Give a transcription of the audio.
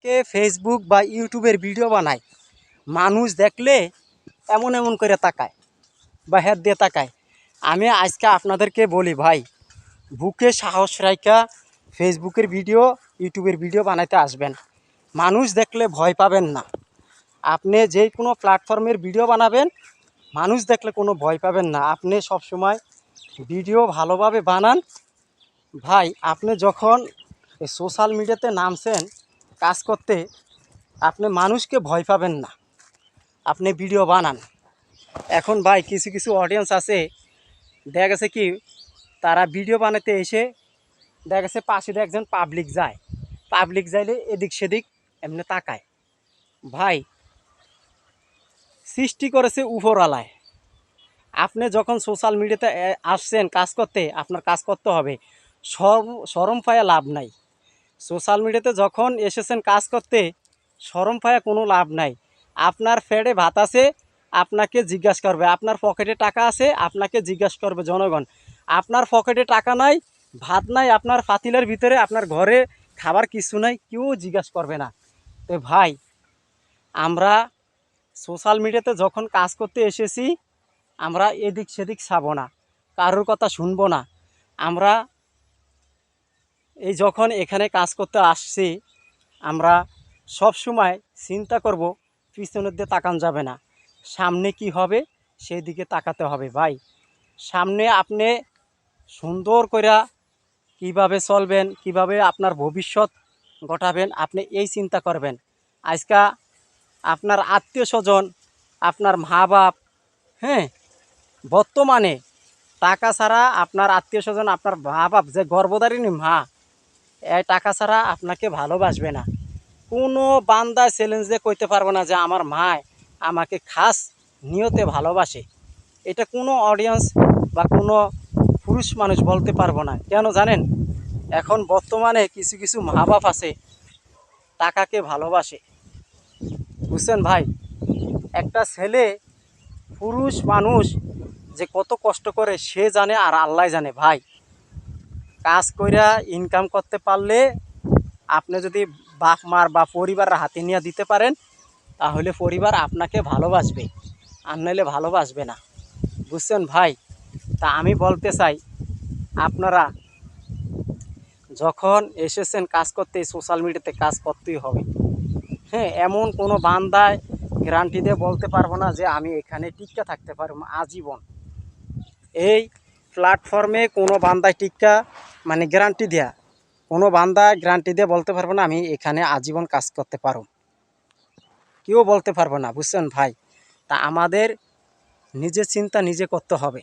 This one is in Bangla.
কে ফেসবুক বা ইউটিউবের ভিডিও বানায়, মানুষ দেখলে এমন এমন করে তাকায় বা হেড দিয়ে তাকায়। আমি আজকে আপনাদেরকে বলি ভাই, বুকে সাহস রাইখা ফেসবুকের ভিডিও, ইউটিউবের ভিডিও বানাইতে আসবেন। মানুষ দেখলে ভয় পাবেন না। আপনি যে কোনো প্ল্যাটফর্মের ভিডিও বানাবেন, মানুষ দেখলে কোনো ভয় পাবেন না। আপনি সবসময় ভিডিও ভালোভাবে বানান। ভাই, আপনি যখন এই সোশ্যাল মিডিয়াতে নামছেন কাজ করতে, আপনি মানুষকে ভয় পাবেন না। আপনি ভিডিও বানান। এখন ভাই কিছু কিছু অডিয়েন্স আছে, দেখা গেছে কি তারা ভিডিও বানাতে এসে দেখা গেছে পাশে দিয়ে একজন পাবলিক যায়, পাবলিক যাইলে এদিক সেদিক এমনি তাকায়। ভাই, সৃষ্টি করেছে উপরওয়ালায়। আপনি যখন সোশ্যাল মিডিয়াতে আসছেন কাজ করতে, আপনার কাজ করতে হবে। শরম পায়া লাভ নাই। সোশ্যাল মিডিয়াতে যখন এসেছেন কাজ করতে, শরম পায়া কোনো লাভ নাই। আপনার ফেডে ভাত আছে, আপনাকে জিজ্ঞাসা করবে। আপনার পকেটে টাকা আছে, আপনাকে জিজ্ঞাসা করবে জনগণ। আপনার পকেটে টাকা নাই, ভাত নাই, আপনার পাতিলের ভিতরে, আপনার ঘরে খাবার কিছু নাই, কেউ জিজ্ঞাসা করবে না। তো ভাই, আমরা সোশ্যাল মিডিয়াতে যখন কাজ করতে এসেছি, আমরা এদিক সেদিক ছাবো না, কারোর কথা শুনবো না। আমরা এই যখন এখানে কাজ করতে আসছি, আমরা সব সময় চিন্তা করব, পিছনের দিকে তাকান যাবে না, সামনে কি হবে সেই দিকে তাকাতে হবে। ভাই, সামনে আপনি সুন্দর করে কিভাবে চলবেন, কিভাবে আপনার ভবিষ্যৎ গঠাবেন, আপনি এই চিন্তা করবেন। আজকা আপনার আত্মীয় স্বজন, আপনার মা বাপ, হ্যাঁ, বর্তমানে টাকা ছাড়া আপনার আত্মীয় স্বজন, আপনার মা বাপ যে গর্ভধারিণী মা, এই টাকা ছাড়া আপনাকে ভালোবাসবে না। কোনো বান্দা চ্যালেঞ্জে কইতে পারবো না যে আমার মা আমাকে খাস নিয়তে ভালোবাসে। এটা কোনো অডিয়েন্স বা কোনো পুরুষ মানুষ বলতে পারবো না। কেন জানেন? এখন বর্তমানে কিছু কিছু মা বাপ আছে টাকাকে ভালোবাসে। বুঝছেন ভাই? একটা ছেলে, পুরুষ মানুষ যে কত কষ্ট করে সে জানে আর আল্লাহ জানে। ভাই, কাজ কইরা ইনকাম করতে পারলে আপনি যদি বাপ মার বা পরিবারের হাতে নিয়ে দিতে পারেন, তাহলে পরিবার আপনাকে ভালোবাসবে, আর নাইলে ভালোবাসবে না। বুঝছেন ভাই? তা আমি বলতে চাই, আপনারা যখন এসেছেন কাজ করতে, সোশ্যাল মিডিয়াতে কাজ করতেই হবে। হ্যাঁ, এমন কোনো বান্দায় গ্যারান্টি দিয়ে বলতে পারবো না যে আমি এখানে টিক্কা থাকতে পারবো আজীবন। এই প্ল্যাটফর্মে কোনো বান্দায় টিক্কা মানে গ্যারান্টি দেয়া, কোনো বান্দা গ্যারান্টি দিয়ে বলতে পারবো না আমি এখানে আজীবন কাজ করতে পারো, কেউ বলতে পারবো না। বুঝছেন ভাই? তা আমাদের নিজের চিন্তা নিজে করতে হবে।